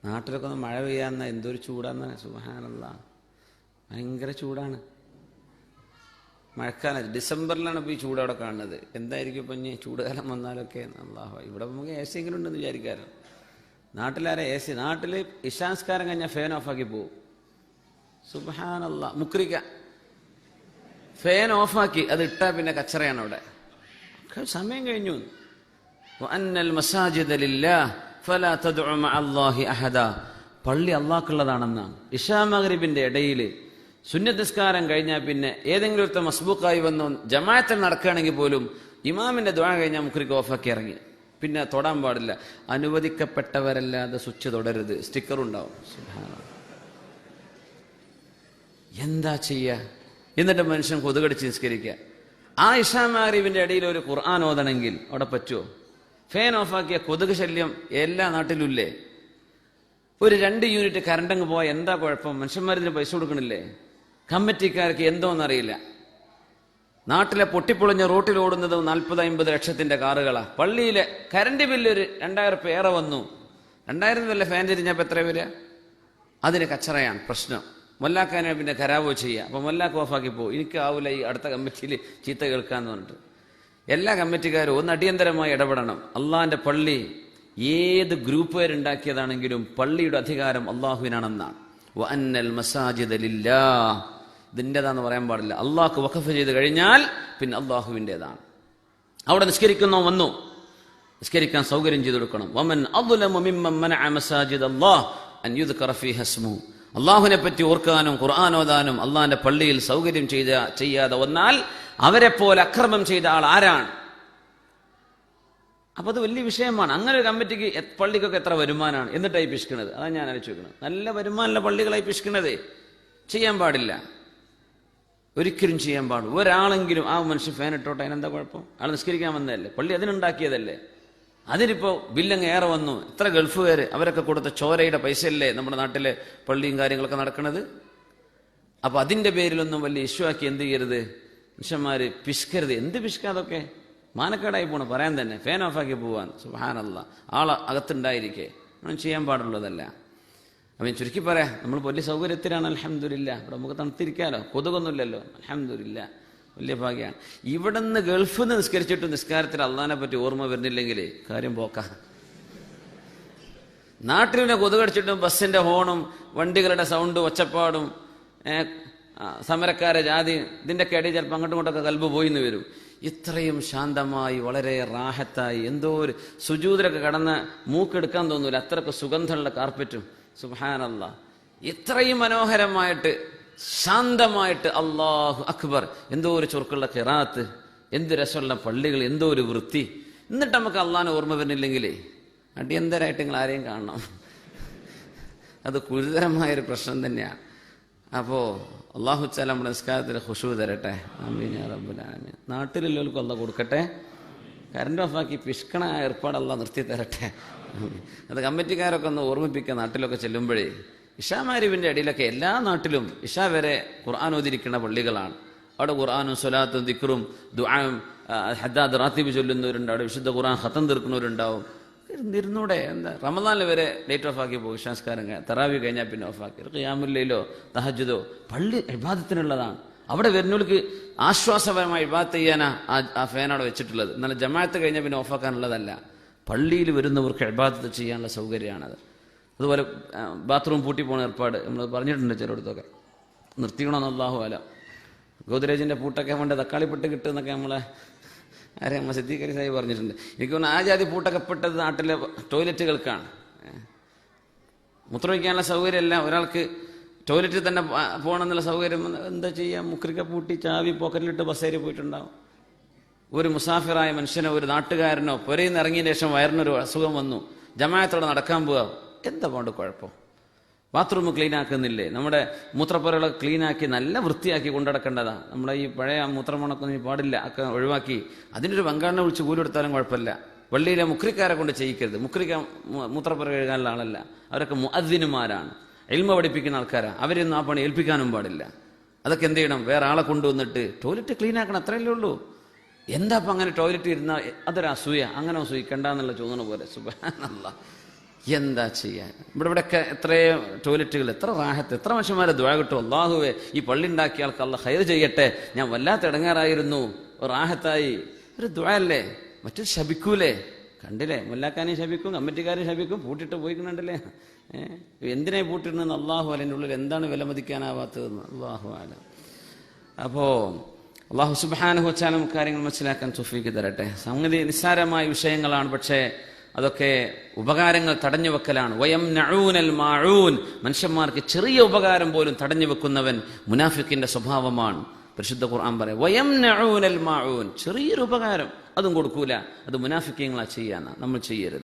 നാട്ടിലൊക്കെ ഒന്ന് മഴ പെയ്യാന്ന എന്തൊരു ചൂടാന്ന്, സുബ്ഹാനല്ലാഹ്, ഭയങ്കര ചൂടാണ്. മഴക്കാലം ഡിസംബറിലാണ് ഇപ്പോൾ ഈ ചൂട് അവിടെ കാണുന്നത്. എന്തായിരിക്കും ഇപ്പം ഇനി ചൂടുകാലം വന്നാലൊക്കെ? അല്ലാഹു, ഇവിടെ നമുക്ക് എ സി എങ്കിലും ഉണ്ടെന്ന് വിചാരിക്കാമല്ലോ. നാട്ടിലാരെ എ സി? നാട്ടിൽ ഇശാസ്കാരം കഴിഞ്ഞാൽ ഫാൻ ഓഫാക്കി പോകും. സുബ്ഹാനല്ലാഹ്, മുക്രിക്ക ഫാൻ ഓഫാക്കി അത് ഇട്ടാൽ പിന്നെ കച്ചറയാണ് അവിടെ. സമയം കഴിഞ്ഞു. വഅന്നൽ മസാജിദ ലില്ലാഹ് ഫലാ തദ്ഉ മഅല്ലാഹി അഹദ. പള്ളി അള്ളാഹ്ക്കുള്ളതാണെന്നാണ്. ഇശാ മഗ്രിബിന്റെ ഇടയിൽ സുന്നത്ത് നിസ്കാരം കഴിഞ്ഞാൽ പിന്നെ ഏതെങ്കിലും ഒരു മസ്ബൂക്കായി വന്നു ജമാഅത്തിൽ നടക്കുകയാണെങ്കിൽ പോലും ഇമാമിന്റെ ദുആ കഴിഞ്ഞാൽ മുക്രിക്ക് ഓഫാക്കി ഇറങ്ങി, പിന്നെ തൊടാൻ പാടില്ല. അനുവദിക്കപ്പെട്ടവരല്ലാതെ സ്വിച്ച് തൊടരുത്, സ്റ്റിക്കർ ഉണ്ടാവും. സുബ്ഹാനല്ലാഹ്, എന്താ ചെയ്യുക? എന്നിട്ട് മനുഷ്യൻ കൊതുകടിച്ച് നിസ്കരിക്കുക. ആ ഇശാ മഗ്രിബിന്റെ ഇടയിൽ ഒരു ഖുർആൻ ഓതണമെങ്കിൽ അവിടെ പറ്റുമോ? ഫാൻ ഓഫാക്കിയ കൊതുക് ശല്യം എല്ലാ നാട്ടിലും ഇല്ലേ? ഒരു 2 യൂണിറ്റ് കറണ്ടങ്ങ് പോയാൽ എന്താ കുഴപ്പം? മനുഷ്യന്മാരിതിന് പൈസ കൊടുക്കണില്ലേ? കമ്മിറ്റിക്കാർക്ക് എന്തോന്നറിയില്ല. നാട്ടിലെ പൊട്ടിപ്പൊളിഞ്ഞ റോട്ടിൽ ഓടുന്നത് 40-50 ലക്ഷത്തിന്റെ കാറുകളാ. പള്ളിയിലെ കറണ്ട് ബില്ല് ഒരു 2000 രൂപ ഏറെ വന്നു. 2000 വല്ല ഫാൻ തിരിഞ്ഞപ്പോൾ എത്ര വരിക? അതിന് കച്ചറയാണ് പ്രശ്നം. മൊല്ലാക്കാനെ പിന്നെ ഖരാബോ ചെയ്യുക. അപ്പം മൊല്ലാക്ക് ഓഫാക്കി പോകും. എനിക്കാവില്ല ഈ അടുത്ത കമ്മിറ്റിയിൽ ചീത്ത കേൾക്കാന്ന് പറഞ്ഞിട്ട്. എല്ലാ കമ്മിറ്റിക്കാരും ഒന്ന് അടിയന്തരമായി ഇടപെടണം. അള്ളാഹിന്റെ പള്ളി ഏത് ഗ്രൂപ്പുകാരുണ്ടാക്കിയതാണെങ്കിലും പള്ളിയുടെ അധികാരം അള്ളാഹുവിനാണെന്നാണ്. വഅന്നൽ മസാജിദ ലില്ലാഹ്, ഇതിൻ്റെതാന്ന് പറയാൻ പാടില്ല. അള്ളാഹ്ക്ക് വഖഫ് ചെയ്ത് കഴിഞ്ഞാൽ പിന്നെ അള്ളാഹുവിൻ്റെതാണ്. അവിടെ നിസ്കരിക്കുന്നോ വന്നു, നിസ്കരിക്കാൻ സൗകര്യം ചെയ്തു കൊടുക്കണം. വമൻ അദ്ലമു മിമ്മൻ മനഅ മസാജിദ അല്ലാഹ് അൻ യുദ്കറ ഫീഹി ഇസ്മുഹു. അള്ളാഹുവിനെ പറ്റി ഓർക്കാനും ഖുർആൻ ഓതാനും അള്ളാഹിന്റെ പള്ളിയിൽ സൗകര്യം ചെയ്യാതെ വന്നാൽ അവരെ പോലെ അക്രമം ചെയ്ത ആൾ ആരാണ്? അപ്പൊ അത് വലിയ വിഷയമാണ്. അങ്ങനെ ഒരു കമ്മിറ്റിക്ക് പള്ളിക്കൊക്കെ എത്ര വരുമാനമാണ് എന്നിട്ടായി പിശുക്കുന്നത്? അതാണ് ഞാൻ ആലോചിക്കുന്നത്. നല്ല വരുമാനമുള്ള പള്ളികളായി പിശുക്കുന്നത് ചെയ്യാൻ പാടില്ല, ഒരിക്കലും ചെയ്യാൻ പാടില്ല. ഒരാളെങ്കിലും ആ മനുഷ്യൻ ഫാൻ ഇട്ടോട്ടെ, അതിനെന്താ കുഴപ്പം? ആൾ നിസ്കരിക്കാൻ വന്നതല്ലേ, പള്ളി അതിനുണ്ടാക്കിയതല്ലേ. അതിനിപ്പോൾ ബില്ലങ്ങ് ഏറെ വന്നു. ഇത്ര ഗൾഫുകാർ അവരൊക്കെ കൊടുത്ത ചോരയുടെ പൈസയല്ലേ നമ്മുടെ നാട്ടിലെ പള്ളിയും കാര്യങ്ങളൊക്കെ നടക്കുന്നത്. അപ്പൊ അതിന്റെ പേരിലൊന്നും വലിയ ഇഷ്യൂ ആക്കി എന്ത് ചെയ്യരുത്, മനുഷ്യന്മാര് പിശുക്കരുത്. എന്ത് പിശുക്കാതൊക്കെ മാനക്കേടായി പോണു പറയാൻ തന്നെ. ഫാൻ ഓഫാക്കി പോവാൻ, സുബ്ഹാനല്ലാഹ്, ആളെ അകത്തുണ്ടായിരിക്കെ ഒന്നും ചെയ്യാൻ പാടുള്ളതല്ല. അവൻ ചുരുക്കി പറയാം, നമ്മൾ വലിയ സൗകര്യത്തിലാണ് അൽഹംദുലില്ലാഹ്. ഇവിടെ നമുക്ക് തണുത്തിരിക്കാലോ, കൊതുകൊന്നുമില്ലല്ലോ, അൽഹംദുലില്ലാഹ്, വലിയ ഭാഗ്യമാണ്. ഇവിടെ നിന്ന് ഗൾഫിൽ നിന്ന് നിസ്കരിച്ചിട്ട് നിസ്കാരത്തിൽ അള്ളാഹിനെ പറ്റി ഓർമ്മ വരുന്നില്ലെങ്കിൽ കാര്യം പോക്കാ. നാട്ടിൽ പിന്നെ കൊതുകടിച്ചിട്ടും ബസ്സിന്റെ ഹോണും വണ്ടികളുടെ സൗണ്ടും ഒച്ചപ്പാടും സമരക്കാരെ ജാതി ഇതിൻ്റെയൊക്കെ ഇടയിൽ ചിലപ്പോൾ അങ്ങോട്ടും ഇങ്ങോട്ടൊക്കെ കൽബ് പോയിന്ന് വരും. ഇത്രയും ശാന്തമായി വളരെ റാഹത്തായി എന്തോ ഒരു സുജൂദിലൊക്കെ കടന്ന് മൂക്കെടുക്കാൻ തോന്നൂല, അത്രയ്ക്ക് സുഗന്ധമുള്ള കാർപ്പറ്റും. സുബ്ഹാനല്ലാഹ്, ഇത്രയും മനോഹരമായിട്ട് ശാന്തമായിട്ട് അല്ലാഹു അക്ബർ, എന്തോ ഒരു ചുരുക്കുള്ള ഖിറാത്ത്, എന്ത് രസമുള്ള പള്ളികൾ, എന്തോ ഒരു വൃത്തി. എന്നിട്ട് നമുക്ക് അള്ളാഹിനെ ഓർമ്മ വരുന്നില്ലെങ്കിലേ അടിയന്തരമായിട്ട് നിങ്ങൾ ആരെയും കാണണം. അത് ഗുരുതരമായൊരു പ്രശ്നം തന്നെയാണ്. അപ്പോൾ അള്ളാഹു തആല നമ്മുടെ നിസ്കാരത്തിൽ ഖുശൂ തരട്ടെ. ആമീൻ യാ റബ്ബൽ ആലമീൻ. നാട്ടിലുള്ളവർക്ക് അള്ളാഹ് കൊടുക്കട്ടെ. കറണ്ട് ഓഫാക്കി പിഷ്കണ ഏർപ്പാട് അള്ളാഹ് നിർത്തി തരട്ടെ. അത് കമ്മിറ്റിക്കാരൊക്കെ ഒന്ന് ഓർമ്മിപ്പിക്കുക. നാട്ടിലൊക്കെ ചെല്ലുമ്പോഴേ ഇശാ മഗ്രിബിന്റെ ഇടയിലൊക്കെ എല്ലാ നാട്ടിലും ഇശാ വരെ ഖുർആൻ ഓതിരിക്കുന്ന പള്ളികളാണ്. അവിടെ ഖുർആനും സ്വലാത്തും ദിക്റും ദുആയും ഹദ്ദാദ് റാത്തിബ് ചൊല്ലുന്നവരുണ്ട്, അവിടെ വിശുദ്ധ ഖുർആൻ ഖത്തം തീർക്കുന്നവരുണ്ടാവും. ഇരുന്നൂടെ എന്താ? റമദാനിൽ വരെ ലൈറ്റ് ഓഫ് ആക്കി പോകും. ഇശാസ്കാരം തറാവി കഴിഞ്ഞാൽ പിന്നെ ഓഫാക്കി. ഖിയാമുൽ ലൈലോ തഹജ്ജുദോ പള്ളി ഇബാദത്തിനുള്ളതാണ്. അവിടെ വരുന്നവർക്ക് ആശ്വാസപരമായി ഇബാദത്ത് ചെയ്യാനാ ആ ഫാൻ അവിടെ വെച്ചിട്ടുള്ളത്. എന്നാൽ ജമാഅത്ത് കഴിഞ്ഞാൽ പിന്നെ ഓഫാക്കാനുള്ളതല്ല. പള്ളിയിൽ വരുന്നവർക്ക് ഇബാദത്ത് ചെയ്യാനുള്ള സൗകര്യമാണത്. അതുപോലെ ബാത്റൂം പൂട്ടി പോകുന്ന ഏർപ്പാട് നമ്മൾ പറഞ്ഞിട്ടുണ്ട് ചിലയിടത്തൊക്കെ. നിർത്തിക്കണമെന്ന് അല്ലാഹു അലം. ഗോദ്രേജിന്റെ പൂട്ടൊക്കെ വേണ്ട തക്കാളി പെട്ട് കിട്ടുമെന്നൊക്കെ നമ്മളെ ആരെയും സിദ്ദീഖ് സാഹിബ് പറഞ്ഞിട്ടുണ്ട്. എനിക്ക് തോന്നുന്നു ആ ജാതി പൂട്ടൊക്കെ പെട്ടത് നാട്ടിലെ ടോയ്ലറ്റുകൾക്കാണ്. മൂത്രമൊഴിക്കാനുള്ള സൗകര്യമല്ല, ഒരാൾക്ക് ടോയ്ലറ്റിൽ തന്നെ പോകണമെന്നുള്ള സൗകര്യം എന്താ ചെയ്യുക? മുക്രിക്ക പൂട്ടി ചാവി പോക്കറ്റിലിട്ട് ബസ്സേരി പോയിട്ടുണ്ടാവും. ഒരു മുസാഫിറായ മനുഷ്യനോ ഒരു നാട്ടുകാരനോ പുരയിൽ നിന്ന് ഇറങ്ങിയ ശേഷം വയറിനൊരു അസുഖം വന്നു, ജമാഅത്തോടെ നടക്കാൻ പോവുക, എന്താ പോണ്ട് കുഴപ്പം? ബാത്റൂം ക്ലീൻ ആക്കുന്നില്ലേ? നമ്മുടെ മൂത്രപ്പുരകളൊക്കെ ക്ലീനാക്കി നല്ല വൃത്തിയാക്കി കൊണ്ടുനടക്കേണ്ടതാണ്. നമ്മുടെ ഈ പഴയ മൂത്രമണക്കൊന്നും പാടില്ല, ഒക്കെ ഒഴിവാക്കി അതിനൊരു പങ്കാളിനെ വിളിച്ച് കൂലി കൊടുത്താലും കുഴപ്പമില്ല. പള്ളിയിലെ മുക്രിക്കാരെ കൊണ്ട് ചെയ്യിക്കരുത്. മുക്രിക്ക മൂത്രപ്പുര കഴുകാനുള്ള ആളല്ല, അവരൊക്കെ മുഅദ്ദിനുമാരാണ്, ഇൽമ പഠിപ്പിക്കുന്ന ആൾക്കാരാണ്. അവരൊന്നും ആ പണി ഏൽപ്പിക്കാനും പാടില്ല. അതൊക്കെ എന്ത് ചെയ്യണം? വേറെ ആളെ കൊണ്ടുവന്നിട്ട് ടോയ്ലറ്റ് ക്ലീൻ ആക്കണം, അത്രയല്ലേ ഉള്ളൂ. എന്താ അപ്പം അങ്ങനെ ടോയ്ലറ്റ് ഇരുന്നാൽ അതൊരു അസൂയ, അങ്ങനെ അസൂയിക്കണ്ടെന്നുള്ള ചോദന പോലെ. സുബ്ഹാനല്ലാഹ്, എന്താ ചെയ്യാൻ? ഇവിടെയൊക്കെ എത്രയോ ടോയ്ലറ്റുകൾ, എത്ര റാഹത്ത്, എത്ര മനുഷ്യന്മാരെ ദുആ കിട്ടും. അല്ലാഹുവേ ഈ പള്ളി ഉണ്ടാക്കിയ ആൾക്ക് അല്ലാഹ് ഖൈർ ചെയ്യട്ടെ, ഞാൻ വല്ലാത്ത ഇടങ്ങാറായിരുന്നു, റാഹത്തായി. ഒരു ദുആ അല്ലേ? മറ്റു ശപിക്കൂലേ? കണ്ടില്ലേ, മുല്ലാക്കാനെയും ശപിക്കും, കമ്മിറ്റിക്കാരെയും ശപിക്കും, പൂട്ടിട്ട് പോയിക്കണ്ടല്ലേ. എന്തിനായി പൂട്ടിടുന്നെന്ന് അള്ളാഹു അലൻ്റെ ഉള്ളിൽ എന്താണ് വിലമതിക്കാനാവാത്തതെന്ന് അള്ളാഹു അല. അപ്പോൾ അള്ളാഹു സുബ്ഹാനഹു വ തആല കാര്യങ്ങൾ മനസ്സിലാക്കാൻ തൗഫീഖ് തരട്ടെ. സംഗതി നിസ്സാരമായ വിഷയങ്ങളാണ്, പക്ഷേ അതൊക്കെ ഉപകാരങ്ങൾ തടഞ്ഞു വെക്കലാണ്. വയംനഊനൽ മാഊൻ, മനുഷ്യന്മാർക്ക് ചെറിയ ഉപകാരം പോലും തടഞ്ഞു വെക്കുന്നവൻ മുനാഫിക്കിന്റെ സ്വഭാവമാണ്. പരിശുദ്ധ ഖുർആൻ പറയും വയംനഊനൽ മാഊൻ, ചെറിയൊരു ഉപകാരം അതും കൊടുക്കൂല. അത് മുനാഫിക്കീങ്ങളാ ചെയ്യാനാ, നമ്മൾ ചെയ്യരുത്.